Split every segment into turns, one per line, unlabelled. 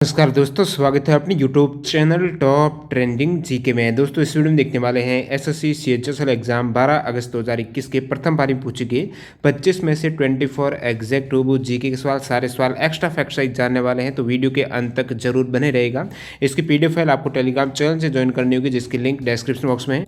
नमस्कार दोस्तों, स्वागत है अपनी YouTube channel top trending GK में। दोस्तों इस वीडियो में देखने वाले हैं एसएससी सीएचएसएल एग्जाम 12 अगस्त 2021 के प्रथम पारी में पूछे गए 25 में से 24 एग्जैक्ट रोबो जीके के सवाल, सारे सवाल एक्स्ट्रा फैक्ट साइज जानने वाले हैं, तो वीडियो के अंत तक जरूर बने रहेगा। इसकी पीडीएफ फाइल आपको टेलीग्राम चैनल से ज्वाइन करनी होगी, जिसकी लिंक डिस्क्रिप्शन बॉक्स में है।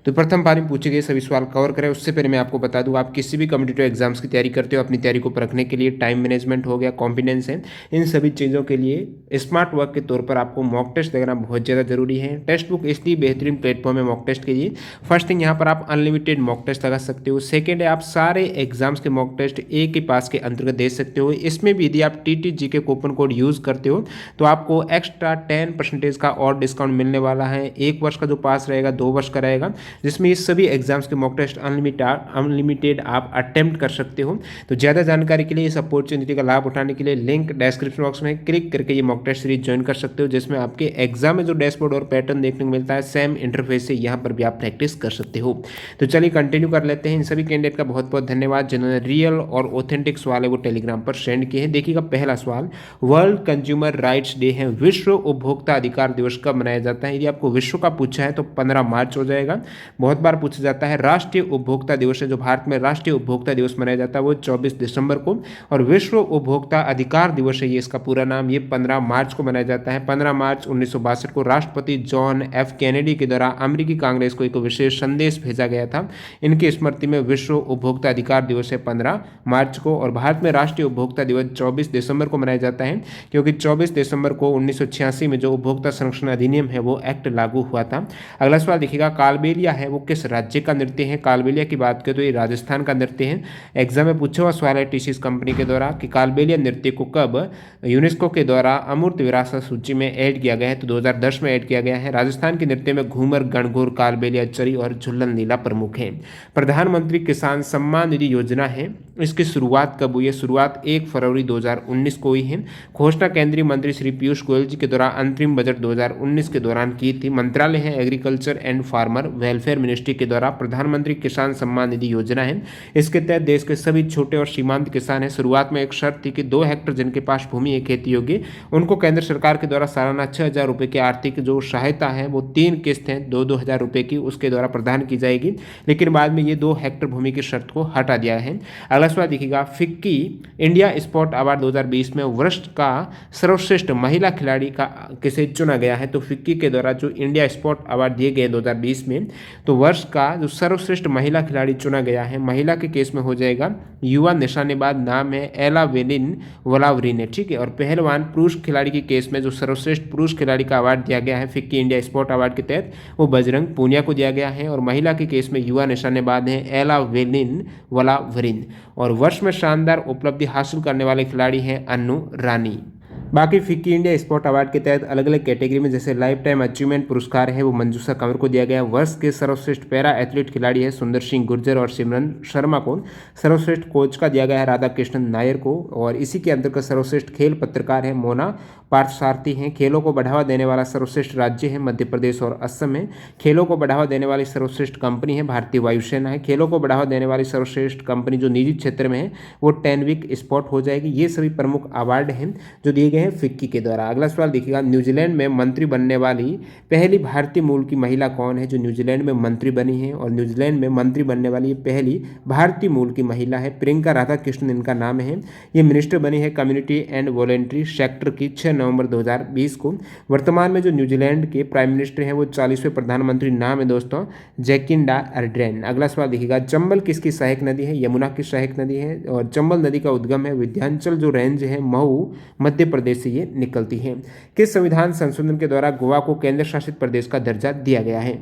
तो प्रथम पारी में पूछे गए सभी सवाल कवर करें। उससे पहले मैं आपको बता दूं, आप किसी भी कॉम्पिटिटिव एग्जाम्स की तैयारी करते हो, अपनी तैयारी को परखने के लिए टाइम मैनेजमेंट हो गया, कॉन्फिडेंस है, इन सभी चीज़ों के लिए स्मार्ट वर्क के तौर पर आपको मॉक टेस्ट देना बहुत ज़्यादा जरूरी है। टेक्स्ट बुक इसलिए बेहतरीन प्लेटफॉर्म है मॉक टेस्ट के लिए। फर्स्ट थिंग, यहाँ पर आप अनलिमिटेड मॉक टेस्ट लगा सकते हो। सेकेंड है, आप सारे एग्जाम्स के मॉक टेस्ट एक ही पास के अंतर्गत दे सकते हो। इसमें भी यदि आप TTG के कूपन कोड यूज़ करते हो तो आपको एक्स्ट्रा 10% का और डिस्काउंट मिलने वाला है। 1 वर्ष का जो पास रहेगा 2 वर्ष का रहेगा, जिसमें ये सभी एग्जाम्स के मॉक टेस्ट अनलिमिटेड आप अटेम्प्ट कर सकते हो। तो ज़्यादा जानकारी के लिए, इस अपॉर्चुनिटी का लाभ उठाने के लिए लिंक डिस्क्रिप्शन बॉक्स में क्लिक करके ये मॉक टेस्ट सीरीज ज्वाइन कर सकते हो, जिसमें आपके एग्जाम में जो डैशबोर्ड और पैटर्न देखने को मिलता है सेम इंटरफेस से यहाँ पर भी आप प्रैक्टिस कर सकते हो। तो चलिए कंटिन्यू कर लेते हैं। इन सभी कैंडिडेट का बहुत बहुत धन्यवाद जिन्होंने रियल और ऑथेंटिक सवाल है वो टेलीग्राम पर सेंड किए हैं। देखिएगा पहला सवाल, वर्ल्ड कंज्यूमर राइट्स डे है, विश्व उपभोक्ता अधिकार दिवस कब मनाया जाता है? यदि आपको विश्व का पूछा है तो 15 मार्च हो जाएगा। बहुत बार पूछा जाता है। राष्ट्रीय उपभोक्ता दिवस है, जो भारत में राष्ट्रीय उपभोक्ता दिवस मनाया जाता है वो 24 दिसंबर को, और विश्व उपभोक्ता अधिकार दिवस है ये इसका पूरा नाम, ये 15 मार्च को मनाया जाता है। 15 मार्च 1962 को राष्ट्रपति जॉन एफ कैनेडी के द्वारा अमेरिकी कांग्रेस को एक विशेष संदेश भेजा गया था। इनकी स्मृति में विश्व उपभोक्ता अधिकार दिवस है 15 मार्च को। और भारत में राष्ट्रीय उपभोक्ता दिवस 24 दिसंबर को मनाया जाता है, क्योंकि 24 दिसंबर को 1986 में जो उपभोक्ता संरक्षण अधिनियम है वो एक्ट लागू हुआ था। अगला सवाल देखिएगा, कालबेलिया है वो किस राज्य का नृत्य है? कालबेलिया की बात करें तो ये राजस्थान का नृत्य है। एग्जाम में पूछा हुआ सवाल है टीसीएस कंपनी के द्वारा कि कालबेलिया नृत्य को कब यूनेस्को के द्वारा अमूर्त विरासत सूची में ऐड किया गया है? तो 2010 में ऐड किया गया है। राजस्थान के नृत्य में घूमर, गणगौर, कालबेलिया, चरी और झुल्लन लीला प्रमुख है। प्रधानमंत्री किसान सम्मान निधि योजना है, इसकी शुरुआत कब हुई है? शुरुआत 1 फरवरी 2019 को हुई है। घोषणा केंद्रीय मंत्री श्री पीयूष गोयल जी के द्वारा अंतरिम बजट 2019 के दौरान की थी। मंत्रालय है agriculture and farmer welfare ministry के द्वारा प्रधानमंत्री किसान सम्मान निधि योजना है। इसके तहत देश के सभी छोटे और सीमांत किसान हैं। शुरुआत में एक शर्त थी कि 2 हेक्टेयर जिनके पास भूमि है खेती योग्य, उनको केंद्र सरकार के द्वारा सालाना 6,000 रुपये की आर्थिक जो सहायता है वो 3 किस्त हैं 2-2 हज़ार रुपये की, उसके द्वारा प्रदान की जाएगी। लेकिन बाद में ये 2 हेक्टेयर भूमि की शर्त को हटा दिया है। अगला सवाल देखिएगा, फिक्की इंडिया स्पोर्ट अवार्ड 2020 में वर्ष का सर्वश्रेष्ठ महिला खिलाड़ी का किसे चुना गया है? तो फिक्की के द्वारा जो इंडिया स्पोर्ट अवार्ड दिए गए 2020 में, तो वर्ष का जो सर्वश्रेष्ठ महिला खिलाड़ी चुना गया है, महिला के केस में हो जाएगा युवा निशानेबाज, नाम है एला वेलिन वलावरीन है, ठीक है। और पहलवान पुरुष खिलाड़ी के केस में जो सर्वश्रेष्ठ पुरुष खिलाड़ी का अवार्ड दिया गया है फिक्की इंडिया स्पोर्ट अवार्ड के तहत, वो बजरंग पूनिया को दिया गया है। और महिला के केस में युवा निशानेबाज हैं एला वेलिन वलावरीन। और वर्ष में शानदार उपलब्धि हासिल करने वाले खिलाड़ी हैं अन्नू रानी। बाकी फिक्की इंडिया स्पोर्ट अवार्ड के तहत अलग अलग कैटेगरी में जैसे लाइफ टाइम अचीवमेंट पुरस्कार है वो मंजूषा कंवर को दिया गया। वर्ष के सर्वश्रेष्ठ पैरा एथलीट खिलाड़ी है सुंदर सिंह गुर्जर, और सिमरन शर्मा को सर्वश्रेष्ठ कोच का दिया गया है राधा कृष्णन नायर को। और इसी के अंतर्गत सर्वश्रेष्ठ खेल पत्रकार है मोना पार्थसारथी हैं। खेलों को बढ़ावा देने वाला सर्वश्रेष्ठ राज्य है मध्य प्रदेश और असम है। खेलों को बढ़ावा देने वाली सर्वश्रेष्ठ कंपनी है भारतीय वायुसेना है। खेलों को बढ़ावा देने वाली सर्वश्रेष्ठ कंपनी जो निजी क्षेत्र में है वो टेनविक स्पोर्ट हो जाएगी। ये सभी प्रमुख अवार्ड हैं जो दिए गए हैं फिक्की के द्वारा। अगला सवाल देखिएगा, न्यूजीलैंड में मंत्री बनने वाली पहली भारतीय मूल की महिला कौन है? जो न्यूजीलैंड में मंत्री बनी है, और न्यूजीलैंड में मंत्री बनने वाली पहली भारतीय मूल की महिला है प्रियंका राधाकृष्णन इनका नाम है। ये मिनिस्टर बनी है कम्युनिटी एंड वॉलेंट्री सेक्टर की 6 नवंबर 2020 को। वर्तमान में जो न्यूजीलैंड के प्राइम मिनिस्टर हैं वो 40वें प्रधानमंत्री, नाम है दोस्तों जैकिंडा अर्डेन। अगला सवाल देखिएगा, चंबल किसकी सहायक नदी है? यमुना की सहायक नदी है। और चंबल नदी का उद्गम है विंध्याचल जो रेंज है महू मध्य प्रदेश से ये निकलती है। किस संविधान संशोधन के द्वारा गोवा को केंद्र शासित प्रदेश का दर्जा दिया गया है?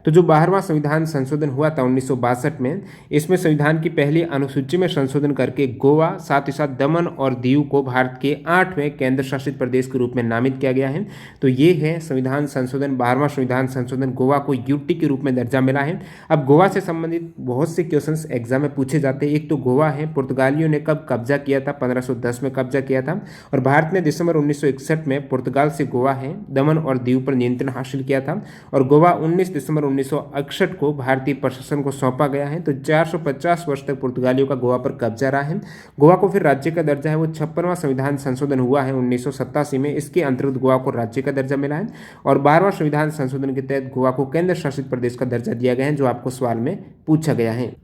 तो जो 12वां संविधान संशोधन हुआ था 1962 में, इसमें संविधान की पहली अनुसूची में संशोधन करके गोवा साथ ही साथ दमन और दीव को भारत के 8वें केंद्र शासित प्रदेश के रूप में नामित किया गया है। तो ये है संविधान संशोधन, 12वां संविधान संशोधन, गोवा को यूटी के रूप में दर्जा मिला है। अब गोवा से संबंधित बहुत से क्वेश्चंस एग्जाम में पूछे जाते हैं। एक तो गोवा है, पुर्तगालियों ने कब कब्जा किया था? 1510 में कब्जा किया था। और भारत ने दिसंबर 1961 में पुर्तगाल से गोवा है दमन और दीव पर नियंत्रण हासिल किया था। और गोवा 19 दिसंबर 1961 को भारतीय प्रशासन को सौंपा गया है। तो 450 वर्ष तक पुर्तगालियों का गोवा पर कब्जा रहा है। गोवा को फिर राज्य का दर्जा है वो 56वां संविधान संशोधन हुआ है 1987 में, इसके अंतर्गत गोवा को राज्य का दर्जा मिला है। और 12वां संविधान संशोधन के तहत गोवा को केंद्र शासित प्रदेश का दर्जा दिया गया है, जो आपको सवाल में पूछा गया है।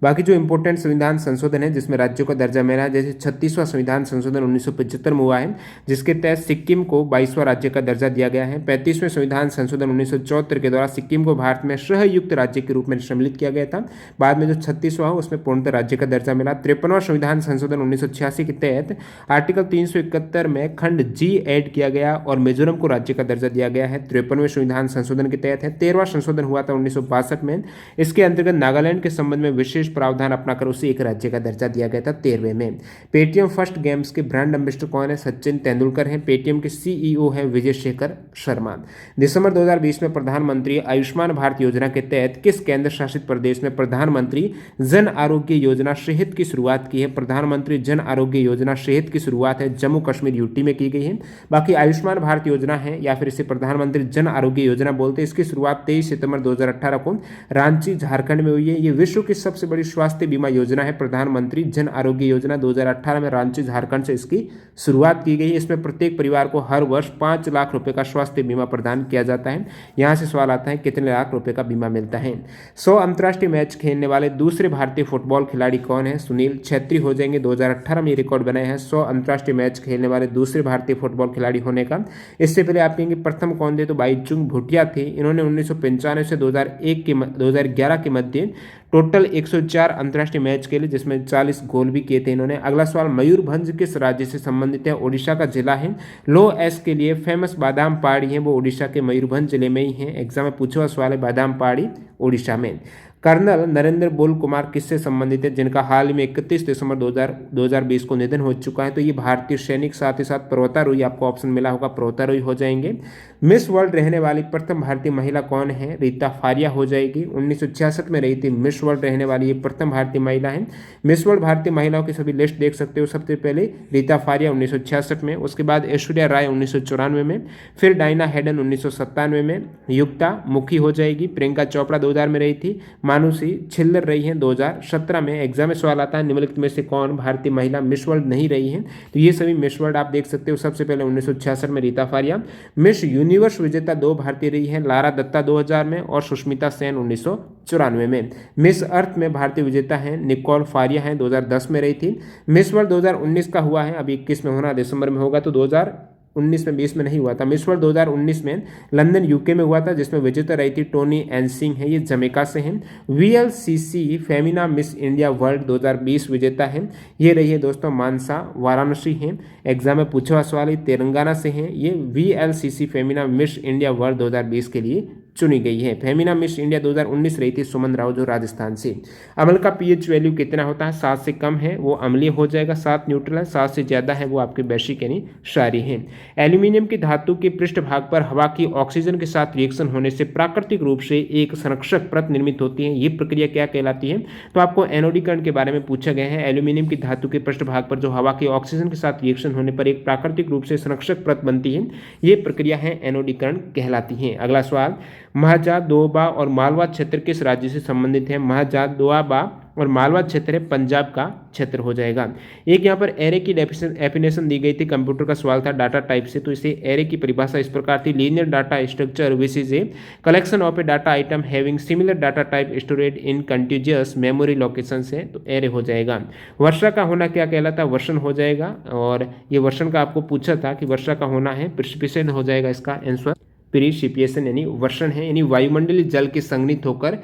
बाकी जो इंपॉर्टेंट संविधान संशोधन है जिसमें राज्यों का दर्जा मिला है, जैसे 36वां संविधान संशोधन 1975 में हुआ है, जिसके तहत सिक्किम को 22वां राज्य का दर्जा दिया गया है। 35वें संविधान संशोधन 1974 के द्वारा सिक्किम को भारत में सहयुक्त राज्य के रूप में सम्मिलित किया गया था। बाद में जो 36वां उसमें पूर्णतः राज्य का दर्जा मिला। 53वां संविधान संशोधन 1986 के तहत आर्टिकल 371 में खंड जी ऐड किया गया और मिजोरम को राज्य का दर्जा दिया गया है। 53वें संविधान संशोधन के तहत है। 13वां संशोधन हुआ था 1962 में, इसके अंतर्गत नागालैंड के संबंध में विशेष प्रावधान अपनाकर उसे एक राज्य का दर्जा दिया गया था 13वें में। पेटीएम फर्स्ट गेम्स के ब्रांड एम्बेसडर कौन है? सचिन तेंदुलकर हैं। पेटीएम के सीईओ हैं विजय शेखर शर्मा। दिसंबर 2020 में प्रधानमंत्री आयुष्मान भारत योजना के तहत किस केंद्र शासित प्रदेश में प्रधानमंत्री जन आरोग्य योजना सेहत की शुरुआत की है? प्रधानमंत्री जन आरोग्य योजना सेहत की शुरुआत है जम्मू कश्मीर यूटी में की गई है। बाकी आयुष्मान भारत योजना है या फिर इसे प्रधानमंत्री जन आरोग्य योजना बोलते हैं, इसकी शुरुआत 23 सितंबर 2018 को रांची झारखंड में हुई है। ये विश्व की सबसे बड़ी स्वास्थ्य बीमा योजना है। प्रधानमंत्री जन आरोग्य योजना 2018 में रांची झारखंड से इसकी शुरुआत की गई है। इसमें प्रत्येक परिवार को हर वर्ष 5 लाख रुपए का स्वास्थ्य बीमा प्रदान किया जाता है। यहां से सवाल आता है कितने लाख रुपए का बीमा मिलता है। 100 अंतर्राष्ट्रीय मैच खेलने वाले दूसरे भारतीय फुटबॉल खिलाड़ी कौन है? सुनील छेत्री हो जाएंगे। 2018 में रिकॉर्ड बनाए हैं 100 अंतर्राष्ट्रीय मैच खेलने वाले दूसरे भारतीय फुटबॉल खिलाड़ी होने का। इससे पहले आप कहेंगे प्रथम कौन थे, तो बाईचुंग भूटिया थे। इन्होंने 1995 से 2011 के मध्य टोटल 104 अंतर्राष्ट्रीय मैच खेले, जिसमें 40 गोल भी किए थे इन्होंने। अगला सवाल, मयूरभंज किस राज्य से संबंधित है? ओडिशा का जिला है। लो एस के लिए फेमस बादाम पहाड़ी है वो ओडिशा के मयूरभंज जिले में ही है। एग्जाम में पूछा हुआ सवाल है बादाम पहाड़ी ओडिशा में। कर्नल नरेंद्र बोल कुमार किससे संबंधित है, जिनका हाल ही में 31 दिसंबर 2020 को निधन हो चुका है? तो ये भारतीय सैनिक, साथ ही साथ पर्वतारोही, आपको ऑप्शन मिला होगा पर्वतारोही हो जाएंगे। मिस वर्ल्ड रहने वाली प्रथम भारतीय महिला कौन है? रीता फारिया हो जाएगी। 1966 में रही थी मिस वर्ल्ड रहने वाली ये प्रथम भारतीय महिला है। मिस वर्ल्ड भारतीय महिलाओं की सभी लिस्ट देख सकते हो। सबसे पहले रीता फारिया 1966 में, उसके बाद ऐश्वर्या राय 1994 में, फिर डायना हेडन 1997 में, युक्ता मुखी हो जाएगी। प्रियंका चोपड़ा 2000 में रही थी। मानुषी छिल्लर रही हैं 2017 में। एग्जाम में सवाल आता है निम्नलिखित में से कौन भारतीय महिला मिस वर्ल्ड नहीं रही है? तो ये सभी मिस वर्ल्ड आप देख सकते हो। सबसे पहले 1966 में रीता फारिया। मिस यूनिवर्स विजेता 2 भारतीय रही हैं, लारा दत्ता 2000 में और सुष्मिता सेन 1994 में। मिस अर्थ में भारतीय विजेता हैं निकोल फारिया हैं, 2010 में रही थी। मिस वर्ल्ड 2019 का हुआ है, अभी 21 में होना, दिसंबर में होगा, तो 2019 में 20 में नहीं हुआ था। मिस वर्ल्ड 2019 में लंदन यूके में हुआ था, जिसमें विजेता रही थी टोनी एनसिंग है, ये जमैका से हैं। VLCC Femina miss India world 2020 विजेता है, ये रही है दोस्तों मानसा वाराणसी हैं। एग्जाम में पूछा हुआ सवाल है तेलंगाना से हैं। ये VLCC Femina miss India world 2020 के लिए चुनी गई है। फेमिना मिस इंडिया 2019 रही थी सुमन राव जो राजस्थान से। अम्ल का पीएच वैल्यू कितना होता है? 7 से कम है वो अम्लीय हो जाएगा, 7 न्यूट्रल है, 7 से ज़्यादा है वो आपके बेसिक यानी क्षारीय है। एल्यूमिनियम की धातु के पृष्ठभाग पर हवा की ऑक्सीजन के साथ रिएक्शन होने से प्राकृतिक रूप से एक संरक्षक परत निर्मित होती है, ये प्रक्रिया क्या कहलाती है? तो आपको एनोडीकरण के बारे में पूछा गया है। एल्यूमिनियम की धातु के पृष्ठभाग पर जो हवा की ऑक्सीजन के साथ रिएक्शन होने पर एक प्राकृतिक रूप से संरक्षक परत बनती है, ये प्रक्रिया है एनोडीकरण कहलाती है। अगला सवाल, महजात दोआबा और मालवा क्षेत्र किस राज्य से संबंधित है? महजात दोआबा और मालवा क्षेत्र है पंजाब का क्षेत्र हो जाएगा। एक यहाँ पर एरे की डेफिनेशन दी गई थी, कंप्यूटर का सवाल था डाटा टाइप से, तो इसे एरे की परिभाषा इस प्रकार थी, linear data structure which is a collection of A data atom having similar data type storeyed in continuous memory location से, तो एरे हो जाएगा। वर्षा का होना क्या कहलाता है? वर्षण हो जाएगा। और ये वर्षण का आपको पूछा था कि वर्षा का होना है प्रेसिपिटेशन हो जाएगा इसका आंसर। प्रेसिपिटेशन यानी वर्षण है, यानी वायुमंडलीय जल के संघनित होकर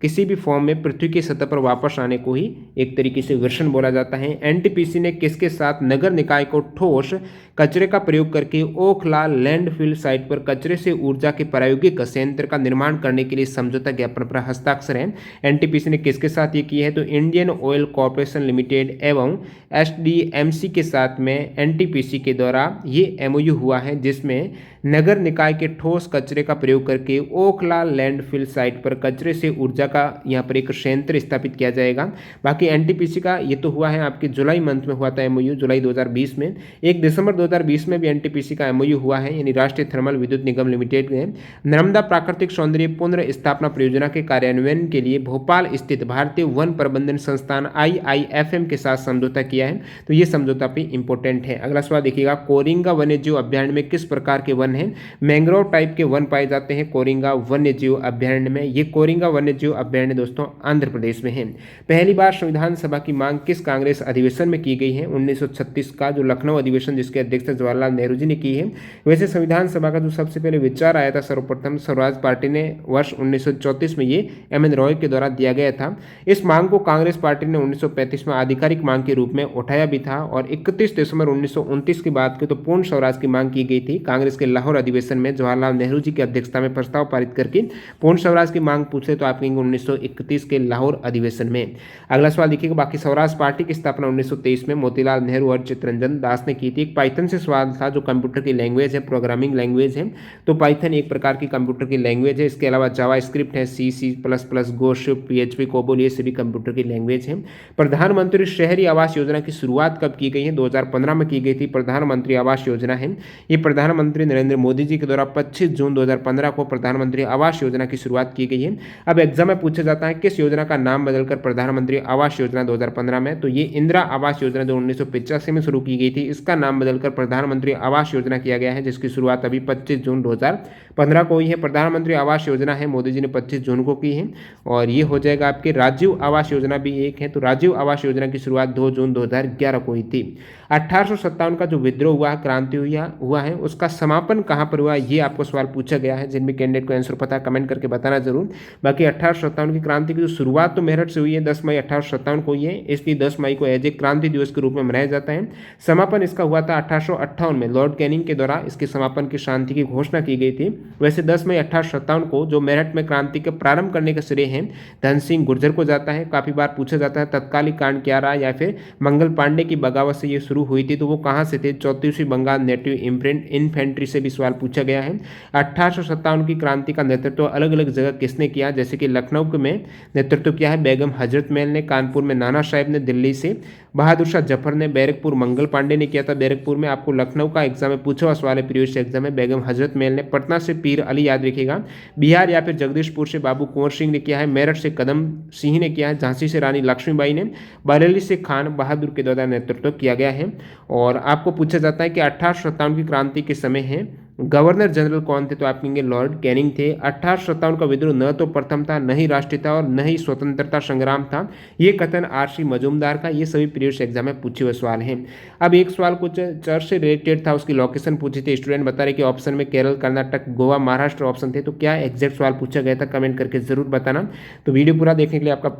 किसी भी फॉर्म में पृथ्वी की सतह पर वापस आने को ही एक तरीके से वर्षण बोला जाता है। एनटीपीसी ने किसके साथ नगर निकाय को ठोस कचरे का प्रयोग करके ओखला लैंडफिल साइट पर कचरे से ऊर्जा के प्रायोगिक संयंत्र का निर्माण करने के लिए समझौता ज्ञापन पर हस्ताक्षर है? एनटीपीसी ने किसके साथ ये किया है? तो इंडियन ऑयल कॉर्पोरेशन लिमिटेड एवं एसडीएमसी के साथ में एनटीपीसी के द्वारा ये एमओयू हुआ है, जिसमें नगर निकाय के ठोस कचरे का प्रयोग करके ओखला लैंडफिल साइट पर कचरे से ऊर्जा ऊर्जा का यहाँ पर एक संयंत्र स्थापित किया जाएगा। बाकी एनटीपीसी का ये तो हुआ है आपके जुलाई मंथ में हुआ था एमओयू, जुलाई 2020 में। 1 दिसंबर 2020 में भी एनटीपीसी का एमओयू हुआ है, यानी राष्ट्रीय थर्मल विद्युत निगम लिमिटेड ने नर्मदा प्राकृतिक सौंदर्य पुनर्स्थापना परियोजना के कार्यान्वयन के लिए भोपाल स्थित भारतीय वन प्रबंधन संस्थान IIFM के साथ समझौता किया है। तो ये समझौता भी इंपॉर्टेंट है। अगला सवाल देखिएगा, कोरिंगा वन्यजीव अभ्यारण्य में किस प्रकार के वन हैं? मैंग्रोव टाइप के वन पाए जाते हैं कोरिंगा वन्यजीव अभ्यारण्य में। ये कोरिंगा वन्यजीव अभ्यारण्य दोस्तों आंध्र प्रदेश में है। पहली बार संविधान सभा की मांग किस कांग्रेस अधिवेशन में की गई है? 1936 का जो लखनऊ अधिवेशन, जिसके अध्यक्ष जवाहरलाल नेहरू जी ने की है। वैसे संविधान सभा का जो सबसे पहले विचार आया था सर्वप्रथम स्वराज पार्टी ने वर्ष 1934 में ये MN रॉय के द्वारा दिया गया था। इस मांग को कांग्रेस पार्टी ने 1935 में आधिकारिक मांग के रूप में उठाया भी था और 31 दिसंबर 1929 की बात की तो पूर्ण स्वराज की मांग की गई थी। कांग्रेस के लाहौर अधिवेशन में जवाहरलाल नेहरू जी की अध्यक्षता में प्रस्ताव पारित करके पूर्ण स्वराज की मांग पूछे तो आप कहेंगे 1931 के लाहौर अधिवेशन में। अगला सवाल देखिएगा, बाकी स्वराज पार्टी की स्थापना 1923 में मोतीलाल नेहरू और चित्तरंजन दास ने की थी। एक पाइथन से सवाल था, जो कंप्यूटर की लैंग्वेज है, प्रोग्रामिंग लैंग्वेज है। तो पाइथन एक प्रकार की कंप्यूटर की लैंग्वेज है। इसके अलावा जावा स्क्रिप्ट है, C++, गो, स्विफ्ट, PHP, कोबोल, ये सभी कंप्यूटर की लैंग्वेज है। प्रधानमंत्री शहरी आवास योजना की शुरुआत कब की गई है? 2015 में की गई थी। प्रधानमंत्री आवास योजना है, ये प्रधानमंत्री नरेंद्र मोदी जी के द्वारा 25 जून 2015 को प्रधानमंत्री आवास योजना की शुरुआत की गई है। अब एग्जाम में पूछा जाता है किस योजना का नाम बदलकर प्रधानमंत्री आवास योजना 2015 में, तो ये इंदिरा आवास योजना जो 1985 में शुरू की गई थी, इसका नाम बदलकर प्रधानमंत्री आवास योजना किया गया है, जिसकी शुरुआत अभी 25 जून 2015 को हुई है। प्रधानमंत्री आवास योजना है, मोदी जी ने 25 जून को की है। और ये हो जाएगा आपके राजीव आवास योजना भी एक है। तो राजीव आवास योजना की शुरुआत 2 जून 2011 को हुई थी। 1857 का जो विद्रोह हुआ, क्रांति हुआ है, उसका समापन कहाँ पर हुआ, ये आपको सवाल पूछा गया है। जिनमें कैंडिडेट को आंसर पता कमेंट करके बताना जरूर। बाकी 1857 की क्रांति की जो शुरुआत तो मेरठ से हुई है, 10 मई 1857 को हुई है, इसलिए 10 मई को एज ए क्रांति दिवस के रूप में मनाया जाता है। समापन इसका हुआ था 1858 में, लॉर्ड कैनिंग के द्वारा इसके समापन की शांति की घोषणा की गई थी। वैसे 10 मई 1857 को जो मेरठ में क्रांति के प्रारंभ करने का श्रेय है धन सिंह गुर्जर को जाता है। काफी बार पूछा जाता है तत्कालिक कांड क्या रहा, या फिर मंगल पांडे की बगावत से ये शुरू हुई थी, तो वो कहाँ से थे? 34वीं बंगाल नेटिव इन्फेंट्री से भी सवाल पूछा गया है। 1857 की क्रांति का नेतृत्व अलग अलग जगह किसने किया? जैसे कि लखनऊ में नेतृत्व किया है बेगम हजरत महल ने, कानपुर में नाना साहेब ने, दिल्ली से बहादुर शाह जफर ने, बैरकपुर मंगल पांडे ने किया था। बैरकपुर में आपको लखनऊ का एग्जाम में पूछा हुआ सवाल है, प्रीवियस एग्जाम में, बेगम हजरत महल ने। पटना से पीर अली, याद रखिएगा। बिहार या फिर जगदीशपुर से बाबू कुंवर सिंह ने किया है। मेरठ से कदम सिंह ने किया है। झांसी से रानी लक्ष्मीबाई ने। बरेली से खान बहादुर के द्वारा नेतृत्व किया गया है। और आपको पूछा जाता है कि 1857 की क्रांति के समय है गवर्नर जनरल कौन थे? तो आप कहेंगे लॉर्ड कैनिंग थे। 1857 का विद्रोह न तो प्रथम था, न ही राष्ट्रीयता और न ही स्वतंत्रता संग्राम था, ये कथन RC मजूमदार का। ये सभी प्रीवियस एग्जाम में पूछे हुए सवाल हैं। अब एक सवाल कुछ चर्च से रिलेटेड था, उसकी लोकेशन पूछी थी। स्टूडेंट बता रहे कि ऑप्शन में केरल, कर्नाटक, गोवा, महाराष्ट्र ऑप्शन थे। तो क्या एग्जैक्ट सवाल पूछा गया था, कमेंट करके जरूर बताना। तो वीडियो पूरा देखने के लिए आपका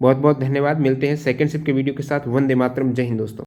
बहुत बहुत धन्यवाद। मिलते हैं सेकंड शिफ्ट के वीडियो के साथ। वंदे मातरम। जय हिंद दोस्तों।